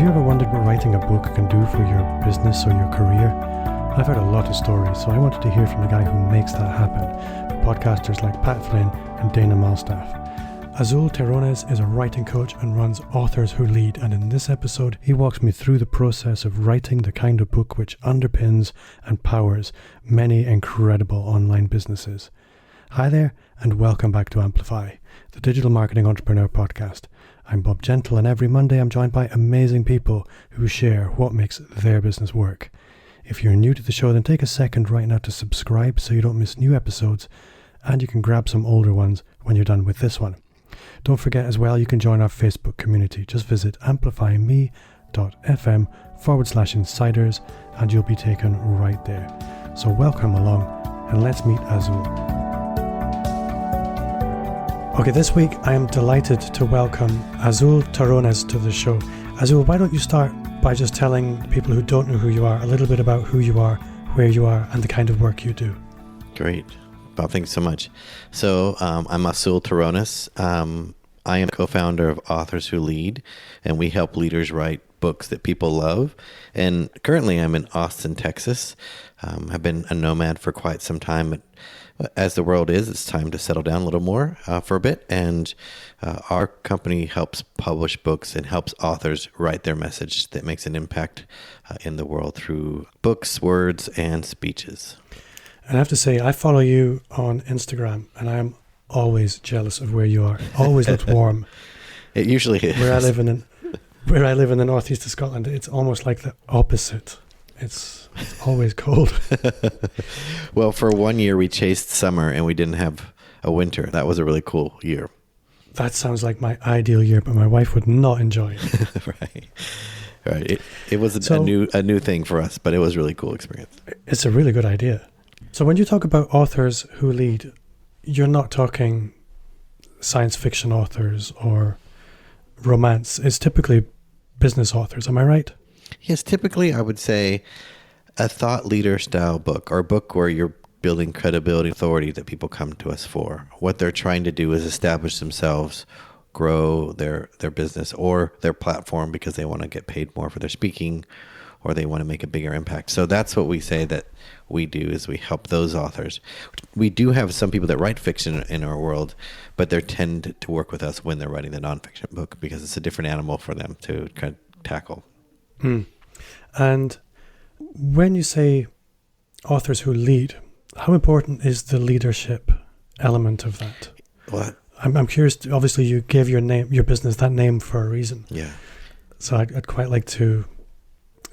you ever wondered what writing a book can do for your business or your career? I've heard a lot of stories, so I wanted to hear from the guy who makes that happen, podcasters like Pat Flynn and Dana Malstaff. Azul Terronez is a writing coach and runs Authors Who Lead, and in this episode he walks me through the process of writing the kind of book which underpins and powers many incredible online businesses. Hi there, and welcome back to Amplify, the Digital Marketing Entrepreneur Podcast. I'm Bob Gentle, and every Monday I'm joined by amazing people who share what makes their business work. If you're new to the show, then take a second right now to subscribe so you don't miss new episodes, and you can grab some older ones when you're done with this one. Don't forget as well, you can join our Facebook community. Just visit amplifyme.fm/insiders and you'll be taken right there. So welcome along and let's meet Azul. Okay, this week I am delighted to welcome Azul Terronez to the show. Azul, why don't you start by just telling people who don't know who you are a little bit about who you are, where you are, and the kind of work you do. Great. Bob, thanks so much. So I'm Azul Terronez. I am co-founder of Authors Who Lead, and we help leaders write books that people love. And currently I'm in Austin, Texas. I've been a nomad for quite some time, but as the world is, it's time to settle down a little more for a bit. And our company helps publish books and helps authors write their message that makes an impact in the world through books, words, and speeches. And I have to say, I follow you on Instagram, and I am always jealous of where you are. Always looks warm. It usually is. Where I live in the northeast of Scotland, it's almost like the opposite. It's always cold. Well, for 1 year we chased summer and we didn't have a winter. That was a really cool year. That sounds like my ideal year, but my wife would not enjoy it. Right. It was a new thing for us, but it was a really cool experience. It's a really good idea. So when you talk about authors who lead, you're not talking science fiction authors or romance. It's typically business authors. Am I right? Yes, typically I would say a thought leader style book, or a book where you're building credibility, authority that people come to us for. What they're trying to do is establish themselves, grow their business or their platform because they want to get paid more for their speaking, or they want to make a bigger impact. So that's what we say that we do, is we help those authors. We do have some people that write fiction in our world, but they tend to work with us when they're writing the nonfiction book because it's a different animal for them to kind of tackle. And when you say authors who lead, how important is the leadership element of that? What? I'm curious. Obviously, you gave your business that name for a reason. Yeah. So I'd quite like to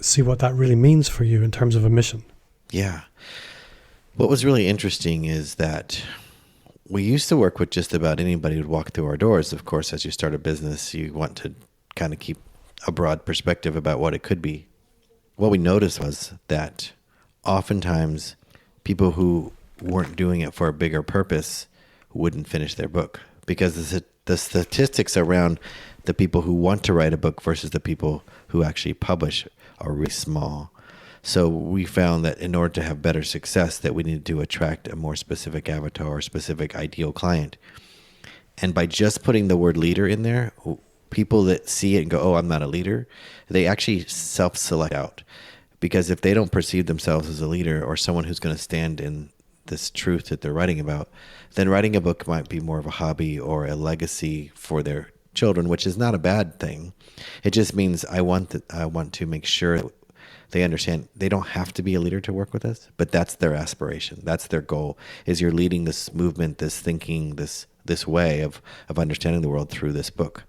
see what that really means for you in terms of a mission. Yeah. What was really interesting is that we used to work with just about anybody who'd walk through our doors. Of course, as you start a business, you want to kind of keep a broad perspective about what it could be. What we noticed was that oftentimes people who weren't doing it for a bigger purpose wouldn't finish their book, because the statistics around the people who want to write a book versus the people who actually publish are really small. So we found that in order to have better success, that we needed to attract a more specific avatar or specific ideal client. And by just putting the word leader in there, people that see it and go, oh, I'm not a leader, they actually self-select out. Because if they don't perceive themselves as a leader or someone who's going to stand in this truth that they're writing about, then writing a book might be more of a hobby or a legacy for their children, which is not a bad thing. It just means I want to make sure that they understand they don't have to be a leader to work with us, but that's their aspiration. That's their goal, is you're leading this movement, this thinking, this way of understanding the world through this book.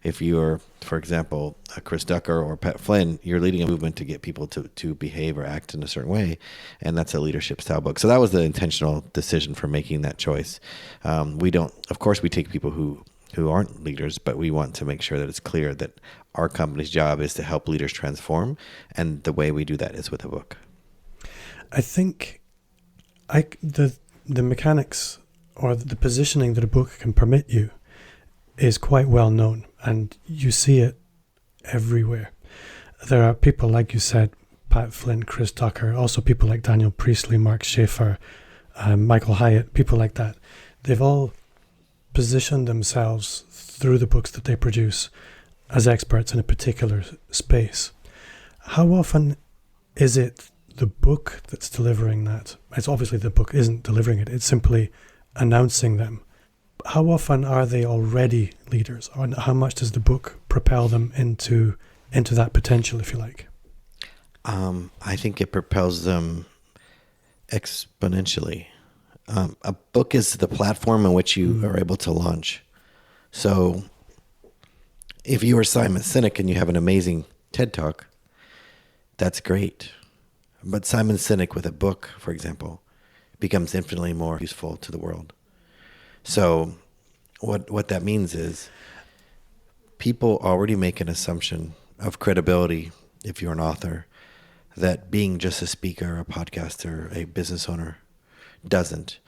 If you're, for example, a Chris Ducker or Pat Flynn, you're leading a movement to get people to behave or act in a certain way, and that's a leadership style book. So that was the intentional decision for making that choice. Of course, we take people who aren't leaders, but we want to make sure that it's clear that our company's job is to help leaders transform, and the way we do that is with a book. I think the mechanics or the positioning that a book can permit you is quite well known, and you see it everywhere. There are people, like you said, Pat Flynn, Chris Ducker, also people like Daniel Priestley, Mark Schaefer, Michael Hyatt, people like that. They've all positioned themselves through the books that they produce as experts in a particular space. How often is it the book that's delivering that? It's obviously the book isn't delivering it, it's simply announcing them. How often are they already leaders? Or how much does the book propel them into that potential, if you like? I think it propels them exponentially. A book is the platform in which you are able to launch. So if you are Simon Sinek and you have an amazing TED Talk, that's great. But Simon Sinek with a book, for example, becomes infinitely more useful to the world. So what that means is people already make an assumption of credibility if you're an author, that being just a speaker, a podcaster, a business owner doesn't.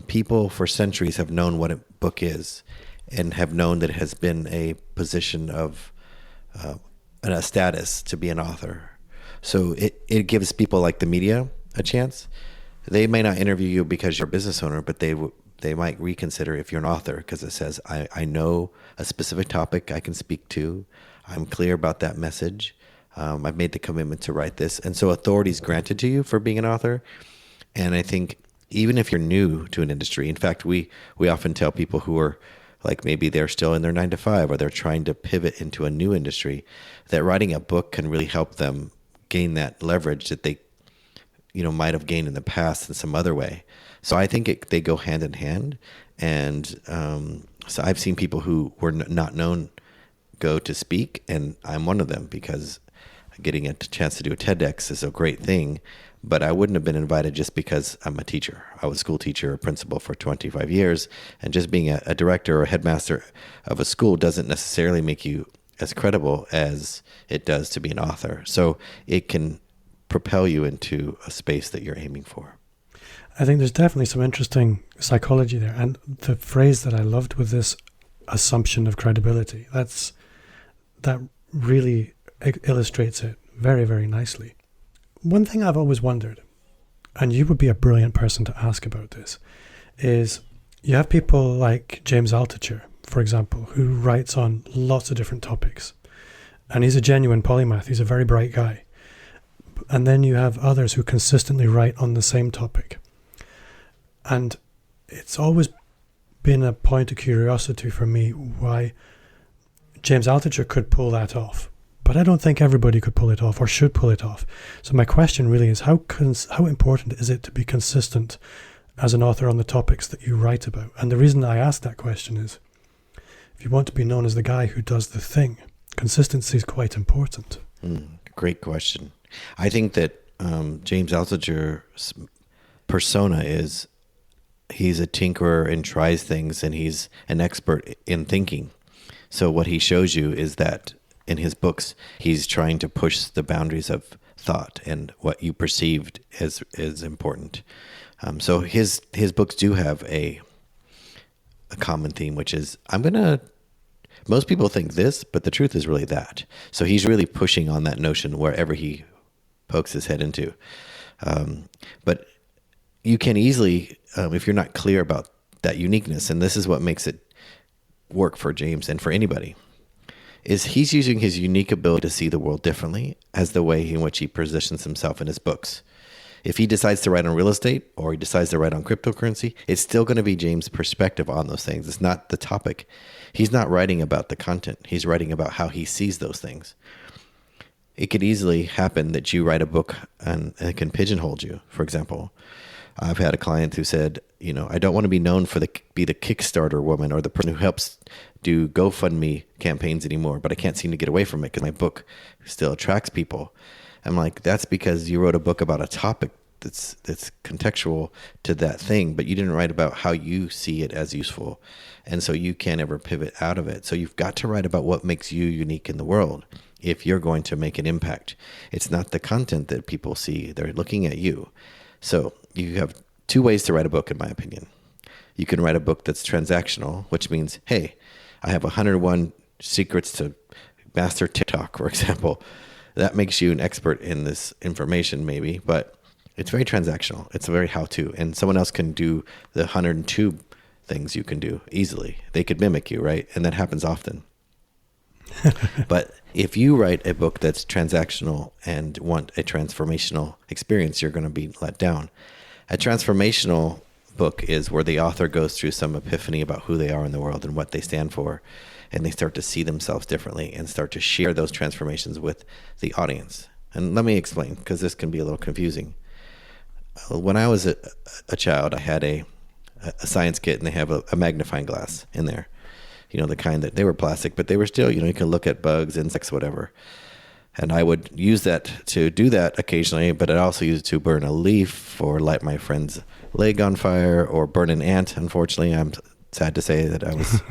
People for centuries have known what a book is and have known that it has been a position of a status to be an author. So it gives people like the media a chance. They may not interview you because you're a business owner, but they might reconsider if you're an author because it says, I know a specific topic I can speak to. I'm clear about that message. I've made the commitment to write this. And so authority is granted to you for being an author. And I think even if you're new to an industry, in fact, we often tell people who are like maybe they're still in their 9-to-5 or they're trying to pivot into a new industry, that writing a book can really help them gain that leverage that they might have gained in the past in some other way. So I think they go hand in hand. And so I've seen people who were not known go to speak, and I'm one of them because getting a chance to do a TEDx is a great thing, but I wouldn't have been invited just because I'm a teacher. I was a school teacher, a principal for 25 years, and just being a director or a headmaster of a school doesn't necessarily make you as credible as it does to be an author. So it can propel you into a space that you're aiming for. I think there's definitely some interesting psychology there. And the phrase that I loved was this assumption of credibility. That really illustrates it very, very nicely. One thing I've always wondered, and you would be a brilliant person to ask about this, is you have people like James Altucher, for example, who writes on lots of different topics. And he's a genuine polymath. He's a very bright guy. And then you have others who consistently write on the same topic. And it's always been a point of curiosity for me why James Altucher could pull that off. But I don't think everybody could pull it off or should pull it off. So my question really is, how important is it to be consistent as an author on the topics that you write about? And the reason I ask that question is, if you want to be known as the guy who does the thing, consistency is quite important. Great question. I think that James Altucher's persona is he's a tinkerer and tries things, and he's an expert in thinking. So what he shows you is that in his books, he's trying to push the boundaries of thought and what you perceived is important. So his books do have a common theme, which is most people think this, but the truth is really that. So he's really pushing on that notion wherever he pokes his head into. But you can easily, if you're not clear about that uniqueness, and this is what makes it work for James and for anybody, is he's using his unique ability to see the world differently as the way in which he positions himself in his books. If he decides to write on real estate or he decides to write on cryptocurrency, it's still going to be James' perspective on those things. It's not the topic. He's not writing about the content. He's writing about how he sees those things. It could easily happen that you write a book and it can pigeonhole you. For example, I've had a client who said, I don't want to be known for be the Kickstarter woman or the person who helps do GoFundMe campaigns anymore, but I can't seem to get away from it because my book still attracts people. I'm like, that's because you wrote a book about a topic that's contextual to that thing, but you didn't write about how you see it as useful. And so you can't ever pivot out of it. So you've got to write about what makes you unique in the world if you're going to make an impact. It's not the content that people see. They're looking at you. So you have two ways to write a book, in my opinion. You can write a book that's transactional, which means, hey, I have 101 secrets to master TikTok, for example. That makes you an expert in this information, maybe, but it's very transactional. It's very how-to, and someone else can do the 102 things you can do easily. They could mimic you, right? And that happens often. But if you write a book that's transactional and want a transformational experience, you're going to be let down. A transformational book is where the author goes through some epiphany about who they are in the world and what they stand for, and they start to see themselves differently and start to share those transformations with the audience. And let me explain, because this can be a little confusing. When I was a child, I had a science kit, and they have a magnifying glass in there. You know, the kind that they were plastic, but they were still, you know, you can look at bugs, insects, whatever. And I would use that to do that occasionally, but I'd also use it to burn a leaf or light my friend's leg on fire or burn an ant. Unfortunately, I'm sad to say that I was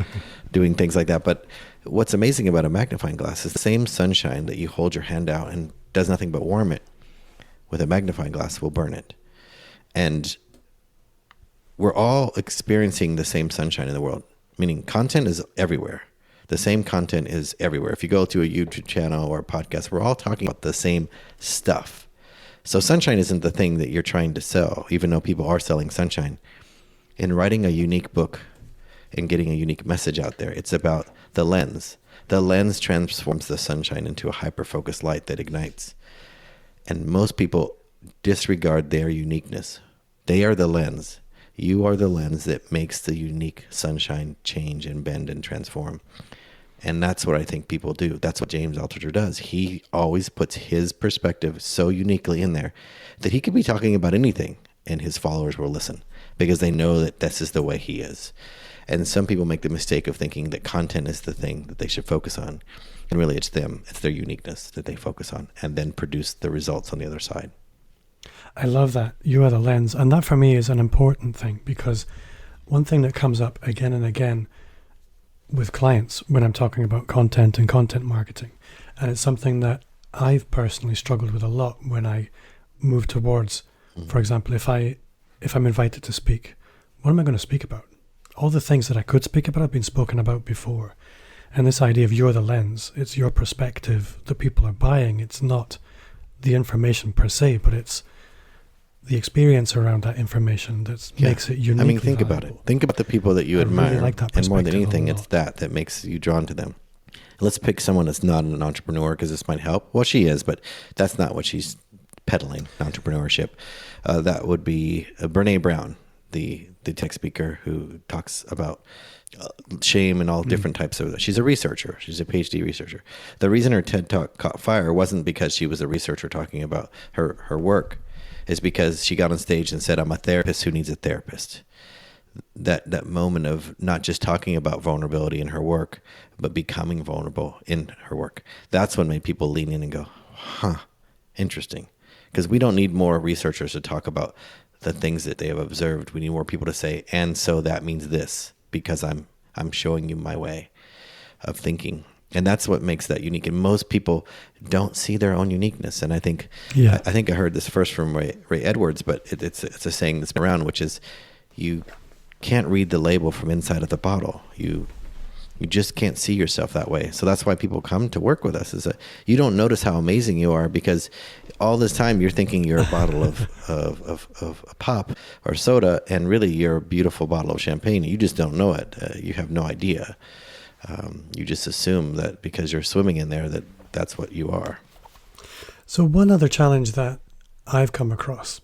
doing things like that. But what's amazing about a magnifying glass is the same sunshine that you hold your hand out and does nothing but warm it, with a magnifying glass will burn it. And we're all experiencing the same sunshine in the world, meaning content is everywhere. The same content is everywhere. If you go to a YouTube channel or a podcast, we're all talking about the same stuff. So sunshine isn't the thing that you're trying to sell, even though people are selling sunshine. In writing a unique book and getting a unique message out there, it's about the lens. The lens transforms the sunshine into a hyper-focused light that ignites. And most people disregard their uniqueness. They are the lens. You are the lens that makes the unique sunshine change and bend and transform. And that's what I think people do. That's what James Altucher does. He always puts his perspective so uniquely in there that he could be talking about anything and his followers will listen because they know that this is the way he is. And some people make the mistake of thinking that content is the thing that they should focus on. And really it's them. It's their uniqueness that they focus on and then produce the results on the other side. I love that. You are the lens. And that for me is an important thing, because one thing that comes up again and again with clients when I'm talking about content and content marketing, and it's something that I've personally struggled with a lot when I move towards, for example, if I'm invited to speak, what am I going to speak about? All the things that I could speak about have been spoken about before. And this idea of you're the lens, it's your perspective that people are buying. It's not the information per se, but it's the experience around that information that makes it unique. I mean, think about it. Think about the people that you admire. Really like that and more than perspective anything, a lot. it's that makes you drawn to them. Let's pick someone that's not an entrepreneur, because this might help. Well, she is, but that's not what she's peddling, entrepreneurship. That would be Brene Brown, the tech speaker who talks about shame and all different types of. She's a researcher. She's a PhD researcher. The reason her TED Talk caught fire wasn't because she was a researcher talking about her work. Is because she got on stage and said, I'm a therapist who needs a therapist. That moment of not just talking about vulnerability in her work, but becoming vulnerable in her work. That's what made people lean in and go, interesting. Because we don't need more researchers to talk about the things that they have observed. We need more people to say, and so that means this, because I'm showing you my way of thinking. And that's what makes that unique. And most people don't see their own uniqueness. And I think I heard this first from Ray Edwards, but it's a saying that's been around, which is you can't read the label from inside of the bottle. You just can't see yourself that way. So that's why people come to work with us, is that you don't notice how amazing you are, because all this time you're thinking you're a bottle of pop or soda, and really you're a beautiful bottle of champagne. You just don't know it. You have no idea. You just assume that because you're swimming in there that's what you are. So one other challenge that I've come across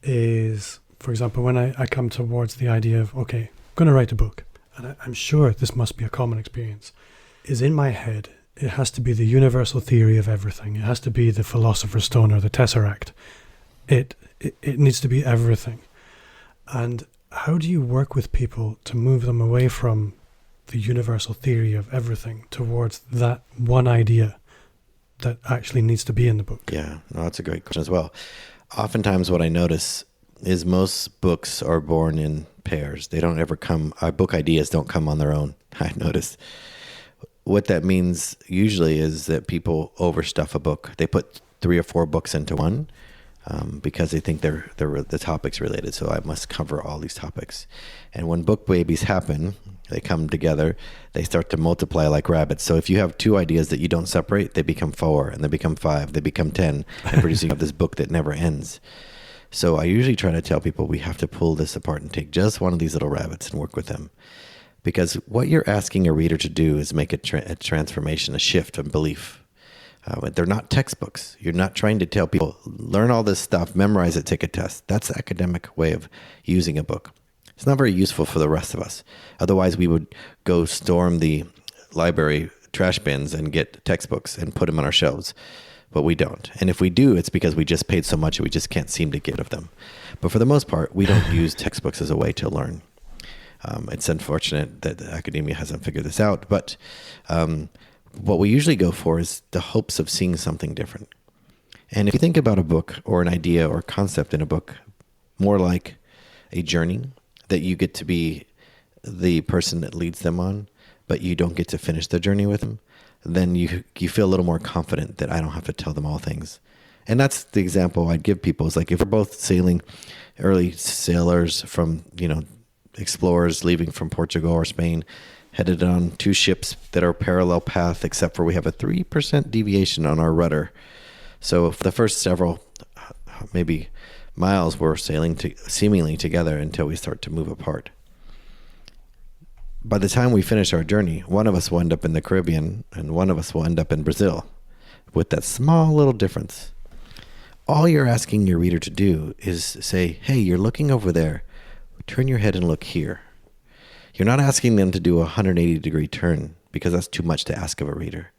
is, for example, when I come towards the idea of, okay, I'm going to write a book, and I'm sure this must be a common experience, is in my head, it has to be the universal theory of everything. It has to be the Philosopher's Stone or the Tesseract. It needs to be everything. And how do you work with people to move them away from the universal theory of everything towards that one idea that actually needs to be in the book? Yeah, no, that's a great question as well. Oftentimes what I notice is most books are born in pairs. They don't ever come, our book ideas don't come on their own, I've noticed. What that means usually is that people overstuff a book. They put 3 or 4 books into one because they think they're the topics related. So I must cover all these topics. And when book babies happen, they come together, they start to multiply like rabbits. So if you have 2 ideas that you don't separate, they become 4, and they become 5, they become 10, and producing this book that never ends. So I usually try to tell people we have to pull this apart and take just one of these little rabbits and work with them. Because what you're asking a reader to do is make a transformation, a shift of belief. They're not textbooks. You're not trying to tell people, learn all this stuff, memorize it, take a test. That's the academic way of using a book. It's not very useful for the rest of us. Otherwise, we would go storm the library trash bins and get textbooks and put them on our shelves. But we don't. And if we do, it's because we just paid so much and we just can't seem to get of them. But for the most part, we don't use textbooks as a way to learn. It's unfortunate that academia hasn't figured this out. But what we usually go for is the hopes of seeing something different. And if you think about a book or an idea or concept in a book, more like a journey that you get to be the person that leads them on, but you don't get to finish the journey with them, then you feel a little more confident that I don't have to tell them all things. And that's the example I'd give people. Is like if we're both sailing, early sailors from, explorers leaving from Portugal or Spain, headed on two ships that are parallel path, except for we have a 3% deviation on our rudder. So for the first several, maybe miles, we're sailing seemingly together until we start to move apart. By the time we finish our journey, one of us will end up in the Caribbean and one of us will end up in Brazil with that small little difference. All you're asking your reader to do is say, hey, you're looking over there. Turn your head and look here. You're not asking them to do a 180-degree turn because that's too much to ask of a reader.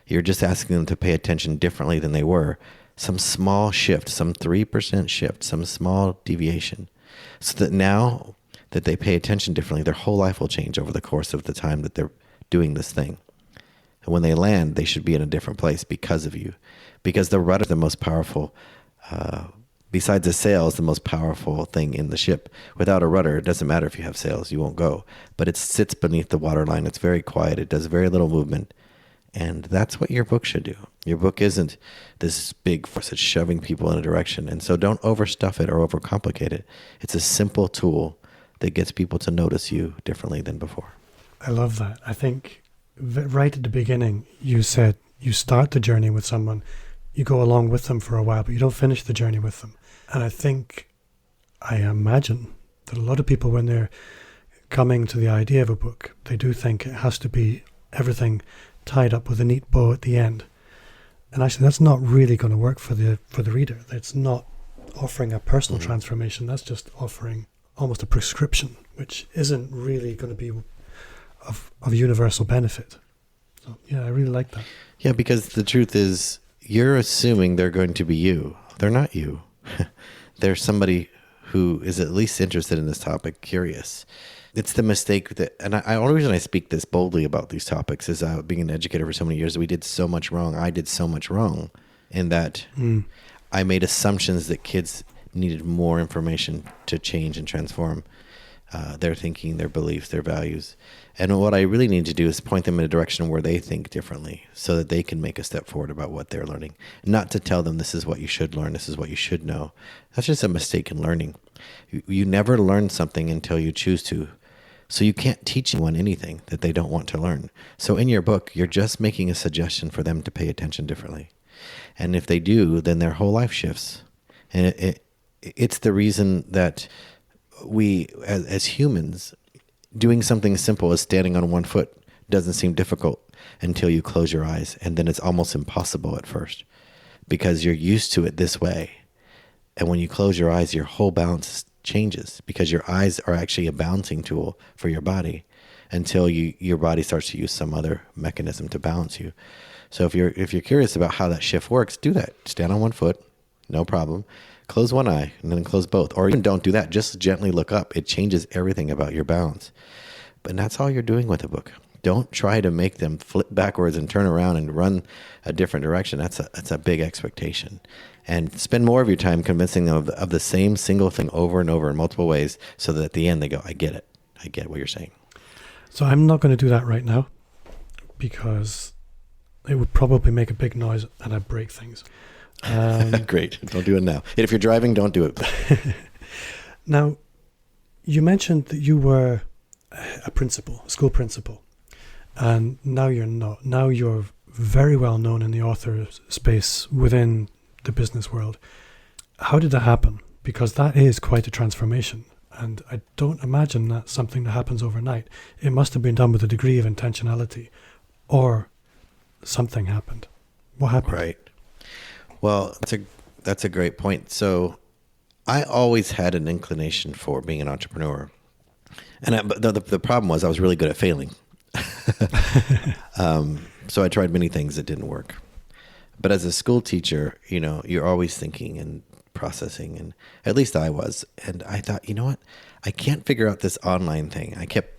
You're just asking them to pay attention differently than they were. Some small shift, some 3% shift, some small deviation. So that now that they pay attention differently, their whole life will change over the course of the time that they're doing this thing. And when they land, they should be in a different place because of you. Because the rudder is the most powerful, besides the sail, is the most powerful thing in the ship. Without a rudder, it doesn't matter if you have sails, you won't go. But it sits beneath the waterline. It's very quiet. It does very little movement. And that's what your book should do. Your book isn't this big force that's shoving people in a direction. And so don't overstuff it or overcomplicate it. It's a simple tool that gets people to notice you differently than before. I love that. I think right at the beginning, you said you start the journey with someone, you go along with them for a while, but you don't finish the journey with them. And I imagine that a lot of people, when they're coming to the idea of a book, they do think it has to be everything tied up with a neat bow at the end. And actually, that's not really going to work for the reader. It's not offering a personal transformation. That's just offering almost a prescription, which isn't really going to be of universal benefit. So, yeah, I really like that. Yeah, because the truth is, you're assuming they're going to be you. They're not you. They're somebody who is at least interested in this topic, curious. It's the mistake that, and the only reason I speak this boldly about these topics is being an educator for so many years, we did so much wrong. I did so much wrong in that I made assumptions that kids needed more information to change and transform their thinking, their beliefs, their values. And what I really need to do is point them in a direction where they think differently so that they can make a step forward about what they're learning. Not to tell them this is what you should learn, this is what you should know. That's just a mistake in learning. You never learn something until you choose to. So you can't teach anyone anything that they don't want to learn. So in your book, you're just making a suggestion for them to pay attention differently. And if they do, then their whole life shifts. And it's the reason that we, as humans, doing something simple as standing on one foot doesn't seem difficult until you close your eyes. And then it's almost impossible at first because you're used to it this way. And when you close your eyes, your whole balance changes because your eyes are actually a balancing tool for your body until your body starts to use some other mechanism to balance you. So if you're curious about how that shift works, do that. Stand on one foot, no problem. Close one eye and then close both. Or even don't do that. Just gently look up. It changes everything about your balance. But that's all you're doing with a book. Don't try to make them flip backwards and turn around and run a different direction. That's a big expectation. And spend more of your time convincing them of the same single thing over and over in multiple ways so that at the end they go, I get it. I get what you're saying. So I'm not going to do that right now because it would probably make a big noise and I'd break things. Great. Don't do it now. And if you're driving, don't do it. Now, you mentioned that you were a school principal, and now you're not. Now you're very well known in the author space within the business world. How did that happen? Because that is quite a transformation. And I don't imagine that's something that happens overnight. It must have been done with a degree of intentionality, or something happened. What happened? Right. Well, that's a great point. So I always had an inclination for being an entrepreneur. And but the problem was I was really good at failing. So I tried many things that didn't work. But as a school teacher, you're always thinking and processing, and at least I was. And I thought, you know what? I can't figure out this online thing. I kept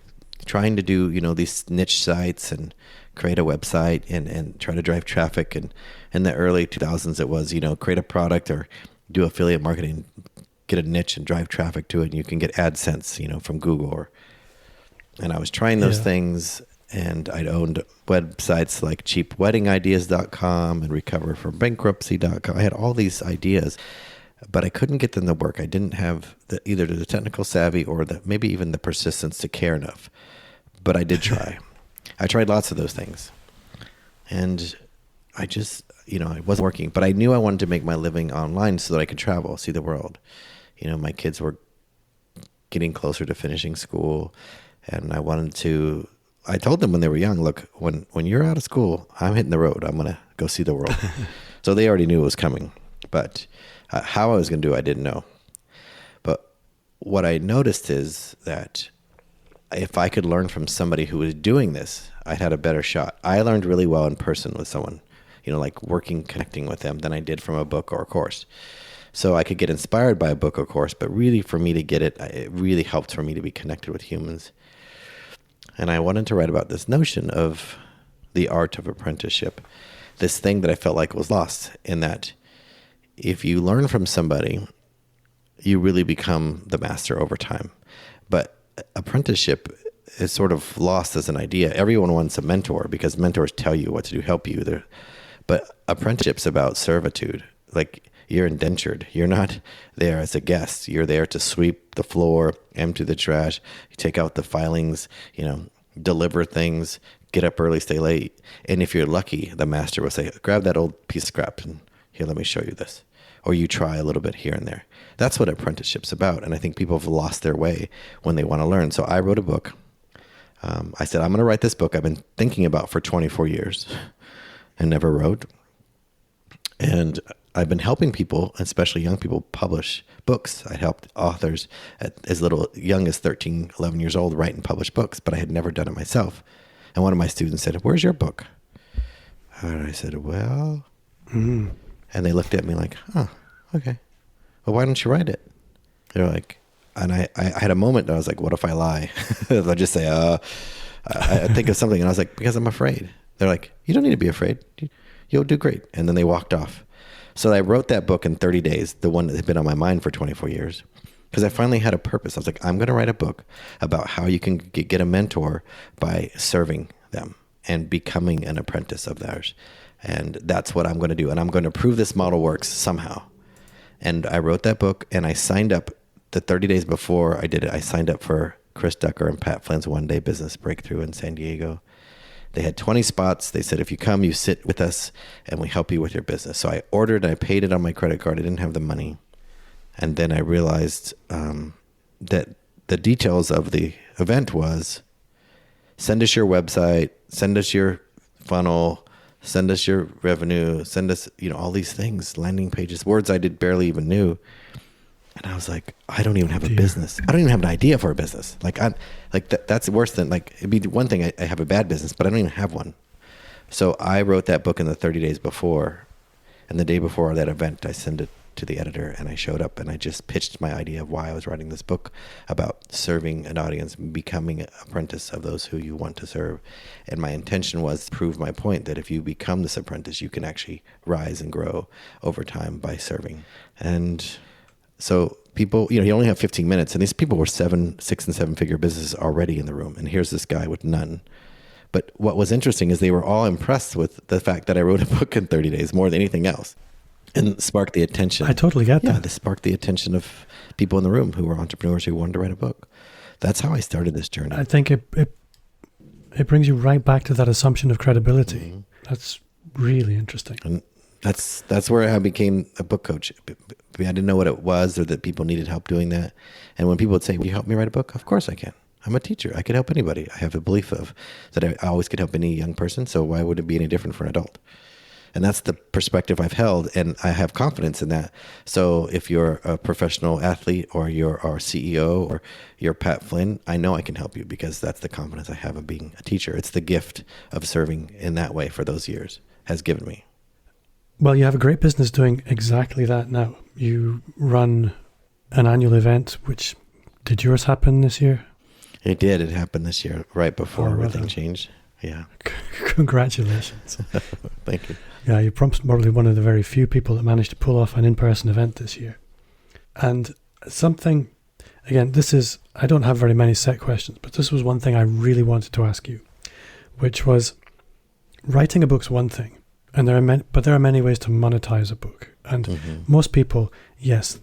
trying to do, these niche sites and create a website and try to drive traffic. And in the early 2000s, it was, create a product or do affiliate marketing, get a niche and drive traffic to it. And you can get AdSense, from Google. And I was trying those things, and I'd owned websites like cheapweddingideas.com and recoverfrombankruptcy.com. I had all these ideas, but I couldn't get them to work. I didn't have either the technical savvy or maybe even the persistence to care enough. But I did try. I tried lots of those things. And I just, it wasn't working. But I knew I wanted to make my living online so that I could travel, see the world. My kids were getting closer to finishing school. And I told them when they were young, look, when you're out of school, I'm hitting the road. I'm going to go see the world. So they already knew it was coming. But how I was going to do it, I didn't know. But what I noticed is that if I could learn from somebody who was doing this, I'd had a better shot. I learned really well in person with someone, like connecting with them than I did from a book or a course. So I could get inspired by a book or course, but really for me to get it really helped for me to be connected with humans. And I wanted to write about this notion of the art of apprenticeship, this thing that I felt like was lost, in that if you learn from somebody, you really become the master over time. But apprenticeship is sort of lost as an idea. Everyone wants a mentor because mentors tell you what to do, help you. But apprenticeship's about servitude. Like, you're indentured. You're not there as a guest. You're there to sweep the floor, empty the trash, you take out the filings, deliver things, get up early, stay late. And if you're lucky, the master will say, grab that old piece of scrap and here, let me show you this. Or you try a little bit here and there. That's what apprenticeship's about. And I think people have lost their way when they want to learn. So I wrote a book. I said, I'm going to write this book I've been thinking about for 24 years and never wrote. And I've been helping people, especially young people, publish books. I helped authors at as young as 13, 11 years old write and publish books, but I had never done it myself. And one of my students said, where's your book? And I said, well, and they looked at me like, oh, okay. Well, why don't you write it? They're like, and I had a moment, and I was like, what if I lie? I'll just say, I think of something. And I was like, because I'm afraid. They're like, you don't need to be afraid. You'll do great. And then they walked off. So I wrote that book in 30 days, the one that had been on my mind for 24 years, because I finally had a purpose. I was like, I'm going to write a book about how you can get a mentor by serving them and becoming an apprentice of theirs. And that's what I'm going to do. And I'm going to prove this model works somehow. And I wrote that book, and I signed up the 30 days before I did it. I signed up for Chris Ducker and Pat Flynn's one-day business breakthrough in San Diego. They had 20 spots. They said, if you come, you sit with us and we help you with your business. So I ordered and I paid it on my credit card. I didn't have the money. And then I realized that the details of the event was, send us your website, send us your funnel, send us your revenue, send us, all these things, landing pages, words I barely even knew. And I was like, I don't even have a business. I don't even have an idea for a business. That's worse than, it'd be one thing. I have a bad business, but I don't even have one. So I wrote that book in the 30 days before, and the day before that event, I sent it to the editor, and I showed up, and I just pitched my idea of why I was writing this book about serving an audience, becoming an apprentice of those who you want to serve. And my intention was to prove my point that if you become this apprentice, you can actually rise and grow over time by serving. And so people, you only have 15 minutes, and these people were 6 and 7 figure businesses already in the room. And here's this guy with none. But what was interesting is they were all impressed with the fact that I wrote a book in 30 days more than anything else, and sparked the attention. I totally get that. Yeah, this sparked the attention of people in the room who were entrepreneurs who wanted to write a book. That's how I started this journey. I think it brings you right back to that assumption of credibility. Mm-hmm. That's really interesting. And That's where I became a book coach. I didn't know what it was or that people needed help doing that. And when people would say, "Will you help me write a book?" Of course I can. I'm a teacher. I could help anybody. I have a belief of that I always could help any young person. So why would it be any different for an adult? And that's the perspective I've held, and I have confidence in that. So if you're a professional athlete or you're our CEO or you're Pat Flynn, I know I can help you because that's the confidence I have of being a teacher. It's the gift of serving in that way for those years has given me. Well, you have a great business doing exactly that now. You run an annual event, which did yours happen this year? It did. It happened this year, right before everything changed. Yeah. Congratulations. Thank you. Yeah, you're probably one of the very few people that managed to pull off an in-person event this year. And something, again, I don't have very many set questions, but this was one thing I really wanted to ask you, which was writing a book's one thing. And there are many ways to monetize a book. And most people, yes,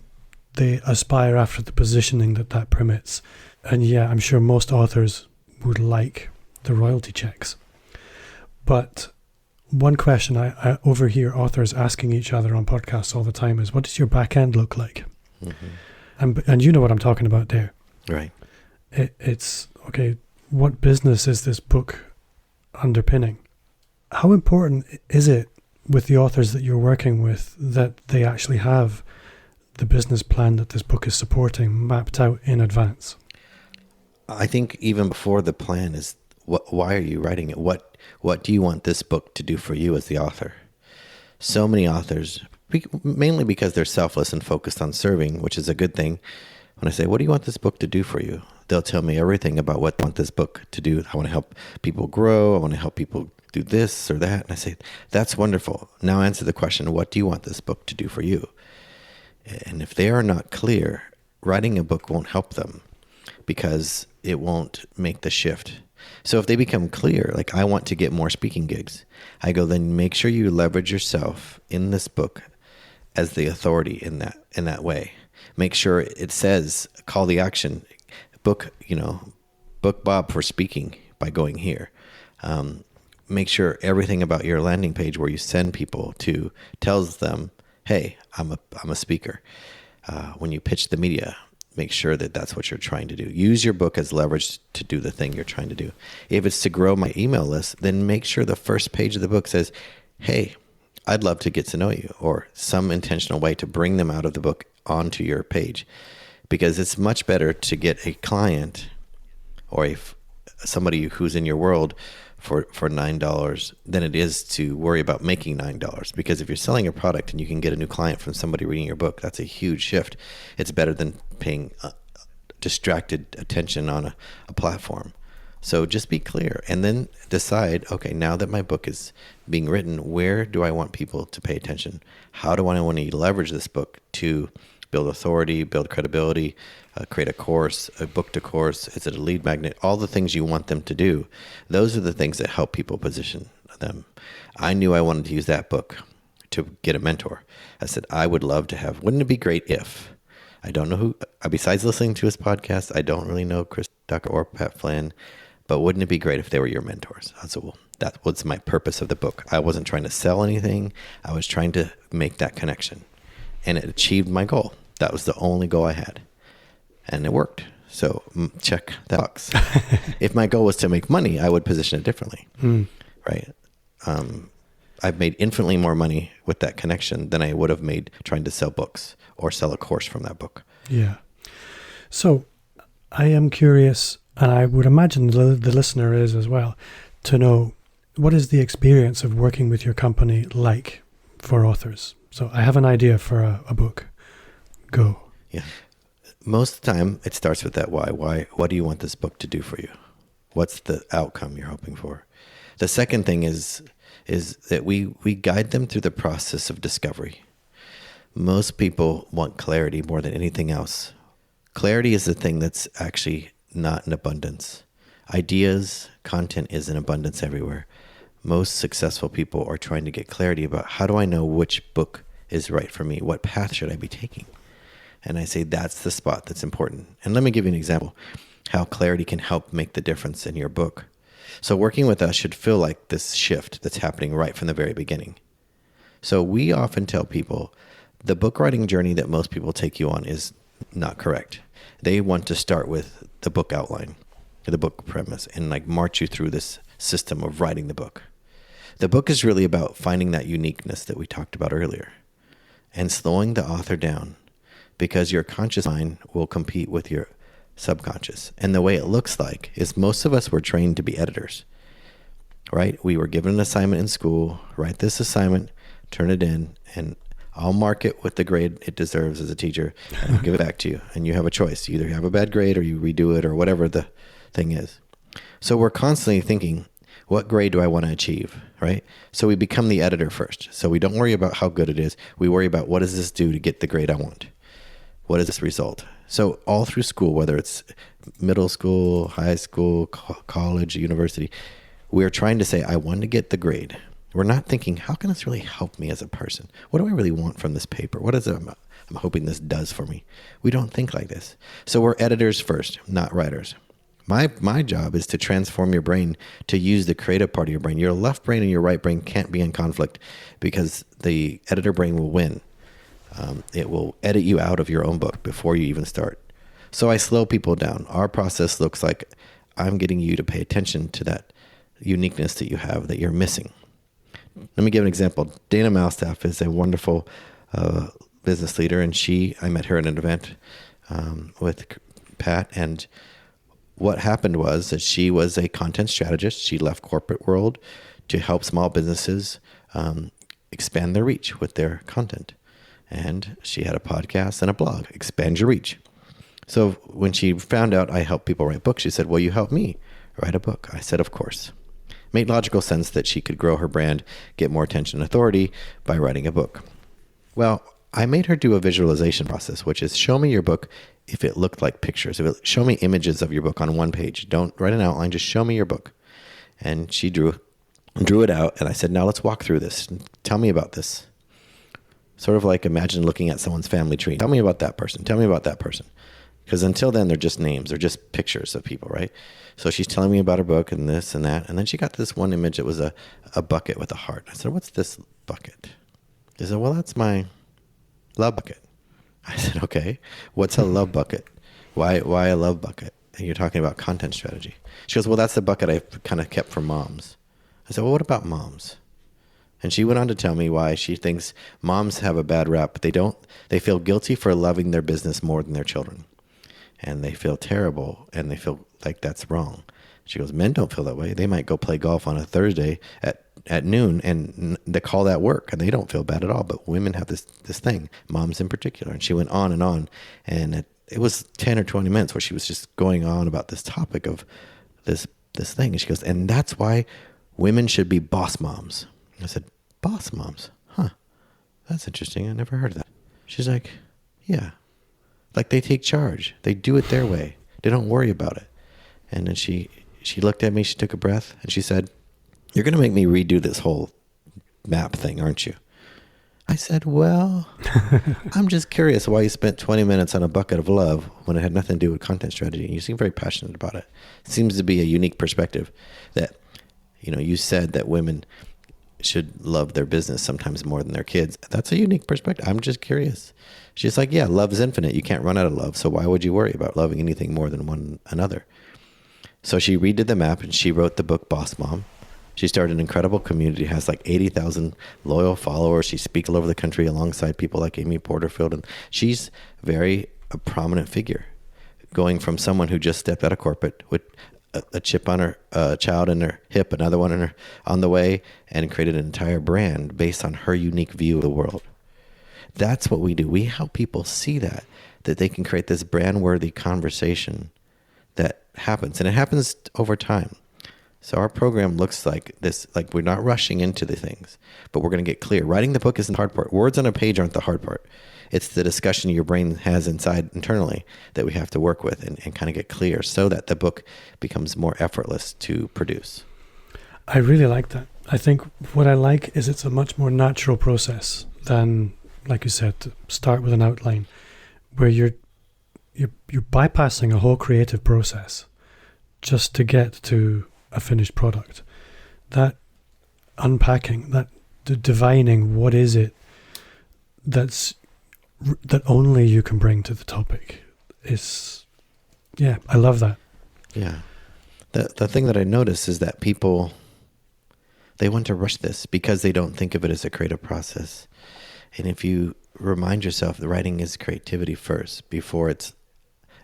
they aspire after the positioning that permits. And yeah, I'm sure most authors would like the royalty checks. But one question I overhear authors asking each other on podcasts all the time is, what does your back end look like? And you know what I'm talking about there. Right. It's, okay, what business is this book underpinning? How important is it with the authors that you're working with that they actually have the business plan that this book is supporting mapped out in advance? I think even before the plan is, why are you writing it? What do you want this book to do for you as the author? So many authors, mainly because they're selfless and focused on serving, which is a good thing. When I say, what do you want this book to do for you? They'll tell me everything about what I want this book to do. I want to help people grow. I want to help people do this or that. And I say, that's wonderful. Now answer the question, what do you want this book to do for you? And if they are not clear, writing a book won't help them because it won't make the shift. So if they become clear, like, I want to get more speaking gigs, I go, then make sure you leverage yourself in this book as the authority in that way. Make sure it says, call the action, book Bob for speaking by going here. Make sure everything about your landing page where you send people to tells them, hey, I'm a speaker. When you pitch the media, make sure that that's what you're trying to do. Use your book as leverage to do the thing you're trying to do. If it's to grow my email list, then make sure the first page of the book says, hey, I'd love to get to know you, or some intentional way to bring them out of the book onto your page. Because it's much better to get a client or somebody who's in your world for $9 than it is to worry about making $9. Because if you're selling a product and you can get a new client from somebody reading your book, that's a huge shift. It's better than paying distracted attention on a platform. So just be clear and then decide, okay, now that my book is being written, where do I want people to pay attention? How do I want to leverage this book to build authority, build credibility, create a course, a book to course? Is it a lead magnet? All the things you want them to do. Those are the things that help people position them. I knew I wanted to use that book to get a mentor. I said, I would love to have, wouldn't it be great if, I don't know who, besides listening to his podcast, I don't really know Chris Ducker or Pat Flynn, but wouldn't it be great if they were your mentors? I said, well, that was my purpose of the book. I wasn't trying to sell anything. I was trying to make that connection, and it achieved my goal. That was the only goal I had, and it worked. So check that box. If my goal was to make money, I would position it differently, right? I've made infinitely more money with that connection than I would have made trying to sell books or sell a course from that book. Yeah. So I am curious, and I would imagine the listener is as well, to know, what is the experience of working with your company like for authors? So I have an idea for a book. Go. Yeah. Most of the time, it starts with that why. Why? What do you want this book to do for you? What's the outcome you're hoping for? The second thing is that we guide them through the process of discovery. Most people want clarity more than anything else. Clarity is the thing that's actually not in abundance. Ideas, content is in abundance everywhere. Most successful people are trying to get clarity about, how do I know which book is right for me? What path should I be taking? And I say that's the spot that's important. And let me give you an example how clarity can help make the difference in your book. So working with us should feel like this shift that's happening right from the very beginning. So we often tell people the book writing journey that most people take you on is not correct. They want to start with the book outline, the book premise, and like march you through this system of writing the book. The book is really about finding that uniqueness that we talked about earlier and slowing the author down, because your conscious mind will compete with your subconscious. And the way it looks like is most of us were trained to be editors, right? We were given an assignment in school, write this assignment, turn it in, and I'll mark it with the grade it deserves as a teacher, and I'll give it back to you. And you have a choice. You either have a bad grade or you redo it or whatever the thing is. So we're constantly thinking, what grade do I want to achieve, right? So we become the editor first. So we don't worry about how good it is. We worry about, what does this do to get the grade I want? What is this result? So all through school, whether it's middle school, high school, college, university, we're trying to say, I want to get the grade. We're not thinking, how can this really help me as a person? What do I really want from this paper? What is it I'm hoping this does for me? We don't think like this. So we're editors first, not writers. My job is to transform your brain to use the creative part of your brain. Your left brain and your right brain can't be in conflict, because the editor brain will win. It will edit you out of your own book before you even start. So I slow people down. Our process looks like I'm getting you to pay attention to that uniqueness that you have that you're missing. Let me give an example. Dana Malstaff is a wonderful business leader, and I met her at an event with Pat, and what happened was that she was a content strategist. She left corporate world to help small businesses expand their reach with their content. And she had a podcast and a blog, Expand Your Reach. So when she found out I help people write books, she said, will you help me write a book? I said, of course. Made logical sense that she could grow her brand, get more attention and authority by writing a book. Well, I made her do a visualization process, which is, show me your book if it looked like pictures. Show me images of your book on one page. Don't write an outline, just show me your book. And she drew it out, and I said, now let's walk through this. Tell me about this. Sort of like, imagine looking at someone's family tree. Tell me about that person. Tell me about that person. Because until then, they're just names. They're just pictures of people, right? So she's telling me about her book and this and that. And then she got this one image. It was a bucket with a heart. I said, what's this bucket? She said, well, that's my love bucket. I said, okay, what's a love bucket? Why a love bucket? And you're talking about content strategy. She goes, well, that's the bucket I kind of kept for moms. I said, well, what about moms? And she went on to tell me why she thinks moms have a bad rap. They feel guilty for loving their business more than their children. And they feel terrible, and they feel like that's wrong. She goes, men don't feel that way. They might go play golf on a Thursday at noon, and they call that work, and they don't feel bad at all. But women have this thing, moms in particular. And she went on, and it was 10 or 20 minutes where she was just going on about this topic of this thing. And she goes, and that's why women should be boss moms. I said, boss moms? Huh, that's interesting. I never heard of that. She's like, yeah. Like, they take charge. They do it their way. They don't worry about it. And then she looked at me, she took a breath, and she said, you're going to make me redo this whole map thing, aren't you? I said, well, I'm just curious why you spent 20 minutes on a bucket of love when it had nothing to do with content strategy. And you seem very passionate about it. It seems to be a unique perspective that, you said that women should love their business sometimes more than their kids. That's a unique perspective. I'm just curious. She's like, yeah, love is infinite. You can't run out of love. So why would you worry about loving anything more than one another? So she redid the map, and she wrote the book Boss Mom. She started an incredible community, has like 80,000 loyal followers. She speaks all over the country alongside people like Amy Porterfield. And she's a prominent figure, going from someone who just stepped out of corporate with a chip on her child in her hip, another one on the way, and created an entire brand based on her unique view of the world. That's what we do. We help people see that they can create this brand-worthy conversation that happens. And it happens over time. So our program looks like this, like we're not rushing into the things, but we're going to get clear. Writing the book isn't the hard part. Words on a page aren't the hard part. It's the discussion your brain has inside internally that we have to work with and kind of get clear so that the book becomes more effortless to produce. I really like that. I think what I like is it's a much more natural process than, like you said, to start with an outline where you're bypassing a whole creative process just to get to a finished product. That unpacking, that divining what is it that only you can bring to the topic is, yeah, I love that. Yeah. The thing that I notice is that people, they want to rush this because they don't think of it as a creative process. And if you remind yourself that writing is creativity first before it's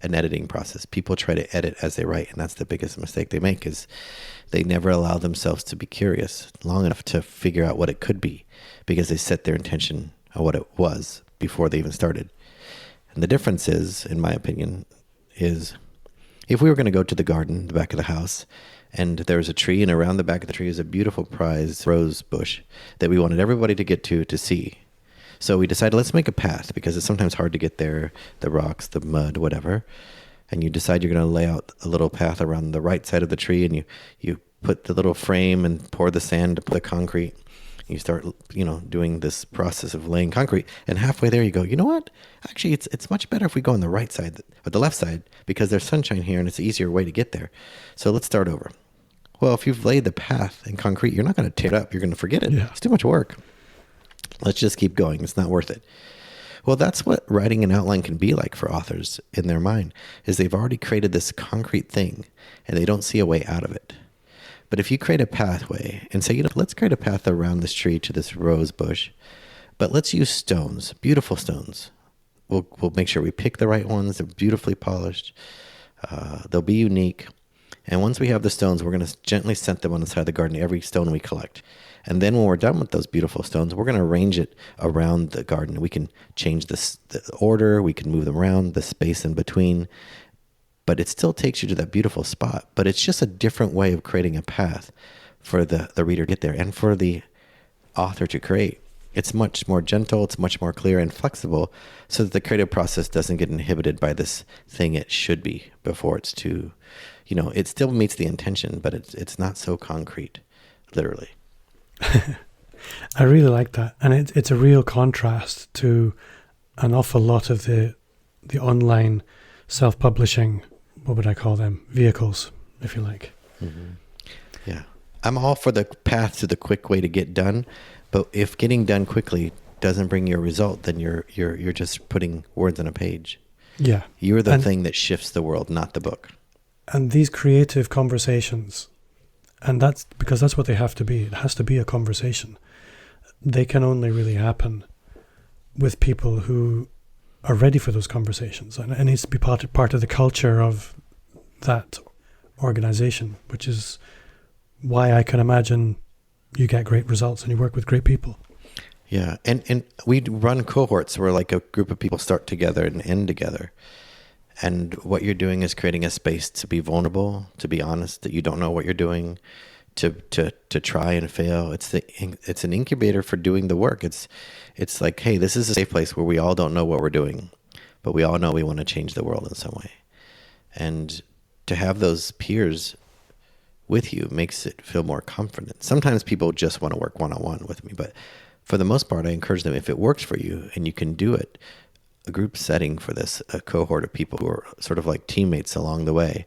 an editing process. People try to edit as they write, and that's the biggest mistake they make, is they never allow themselves to be curious long enough to figure out what it could be, because they set their intention on what it was before they even started. And the difference is, in my opinion, is if we were going to go to the garden, the back of the house, and there was a tree, and around the back of the tree is a beautiful prize rose bush that we wanted everybody to get to see. So we decided, let's make a path, because it's sometimes hard to get there, the rocks, the mud, whatever. And you decide you're going to lay out a little path around the right side of the tree, and you put the little frame and pour the sand to put the concrete. You start, doing this process of laying concrete, and halfway there you go, you know what? Actually, it's much better if we go on the right side or the left side, because there's sunshine here and it's an easier way to get there. So let's start over. Well, if you've laid the path in concrete, you're not going to tear it up. You're going to forget it. Yeah. It's too much work. Let's just keep going. It's not worth it. Well, that's what writing an outline can be like for authors in their mind, is they've already created this concrete thing and they don't see a way out of it. But if you create a pathway and say, let's create a path around this tree to this rose bush, but let's use stones, beautiful stones. We'll make sure we pick the right ones. They're beautifully polished. They'll be unique. And once we have the stones, we're going to gently set them on the side of the garden, every stone we collect. And then when we're done with those beautiful stones, we're going to arrange it around the garden. We can change the order. We can move them around, the space in between. But it still takes you to that beautiful spot. But it's just a different way of creating a path for the reader to get there and for the author to create. It's much more gentle. It's much more clear and flexible, so that the creative process doesn't get inhibited by this thing it should be before it's too, it still meets the intention, but it's not so concrete, literally. I really like that. And it's a real contrast to an awful lot of the online self-publishing, what would I call them, vehicles, if you like. Mm-hmm. Yeah. I'm all for the path to the quick way to get done, but if getting done quickly doesn't bring you a result, then you're just putting words on a page. Yeah. You're the thing that shifts the world, not the book. And these creative conversations, and that's because that's what they have to be. It has to be a conversation. They can only really happen with people who are ready for those conversations. And it needs to be part of the culture of that organization, which is why I can imagine you get great results and you work with great people. Yeah. And we run cohorts where like a group of people start together and end together. And what you're doing is creating a space to be vulnerable, to be honest, that you don't know what you're doing, to try and fail. It's an incubator for doing the work. It's like, hey, this is a safe place where we all don't know what we're doing, but we all know we want to change the world in some way. And to have those peers with you makes it feel more confident. Sometimes people just want to work one-on-one with me, but for the most part, I encourage them, if it works for you and you can do it, a group setting for this, a cohort of people who are sort of like teammates along the way,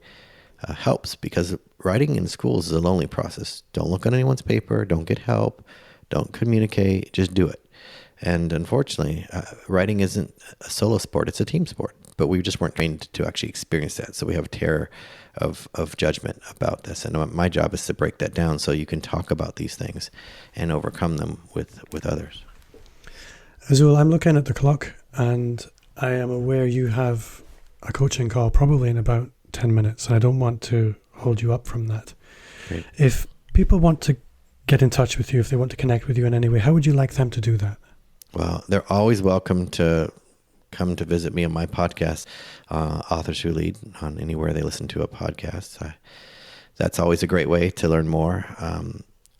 helps, because writing in schools is a lonely process. Don't look on anyone's paper. Don't get help. Don't communicate. Just do it. And unfortunately, writing isn't a solo sport. It's a team sport. But we just weren't trained to actually experience that. So we have a terror of judgment about this. And my job is to break that down so you can talk about these things and overcome them with others. Azul, I'm looking at the clock and I am aware you have a coaching call probably in about 10 minutes. And I don't want to hold you up from that. Great. If people want to get in touch with you, if they want to connect with you in any way, how would you like them to do that? Well, they're always welcome to come to visit me on my podcast, Authors Who Lead, on anywhere they listen to a podcast. That's always a great way to learn more.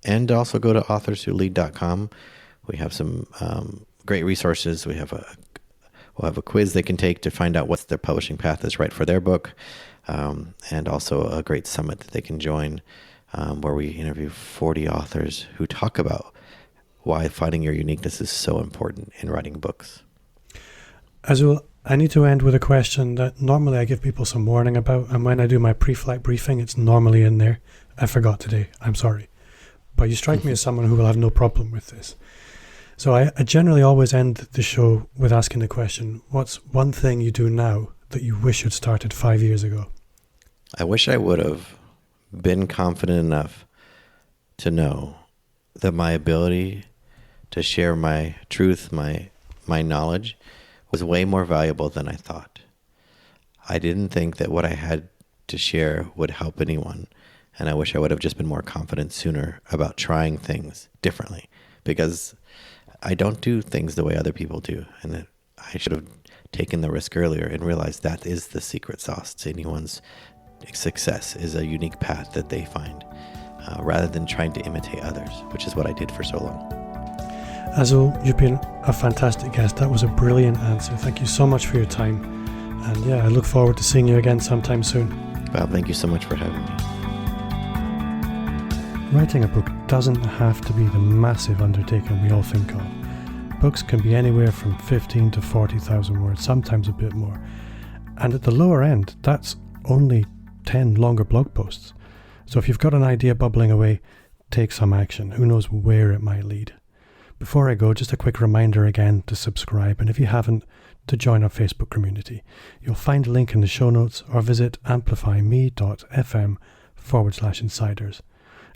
And also go to authorswholead.com. We have some great resources. We'll have a quiz they can take to find out what their publishing path is right for their book. And also a great summit that they can join, where we interview 40 authors who talk about why finding your uniqueness is so important in writing books. Azul, I need to end with a question that normally I give people some warning about, and when I do my pre-flight briefing, it's normally in there. I forgot today. I'm sorry. but you strike me as someone who will have no problem with this. So I generally always end the show with asking the question, what's one thing you do now that you wish you'd started 5 years ago? I wish I would have been confident enough to know that my ability to share my truth, my knowledge, was way more valuable than I thought. I didn't think that what I had to share would help anyone, and I wish I would have just been more confident sooner about trying things differently, because I don't do things the way other people do, and I should have taken the risk earlier and realized that is the secret sauce to anyone's success, is a unique path that they find, rather than trying to imitate others, which is what I did for so long. Azul, you've been a fantastic guest. That was a brilliant answer. Thank you so much for your time. And yeah, I look forward to seeing you again sometime soon. Well, thank you so much for having me. Writing a book doesn't have to be the massive undertaking we all think of. Books can be anywhere from 15 to 40,000 words, sometimes a bit more. And at the lower end, that's only 10 longer blog posts. So if you've got an idea bubbling away, take some action. Who knows where it might lead. Before I go, just a quick reminder again to subscribe, and if you haven't, to join our Facebook community. You'll find a link in the show notes or visit amplifyme.fm/insiders.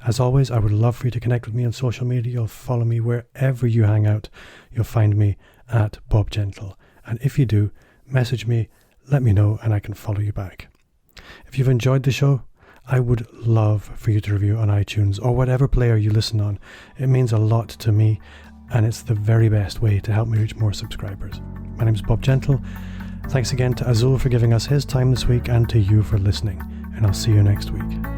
As always, I would love for you to connect with me on social media. You'll follow me wherever you hang out. You'll find me at Bob Gentle. And if you do, message me, let me know, and I can follow you back. If you've enjoyed the show, I would love for you to review on iTunes or whatever player you listen on. It means a lot to me, and it's the very best way to help me reach more subscribers. My name is Bob Gentle. Thanks again to Azul for giving us his time this week, and to you for listening, and I'll see you next week.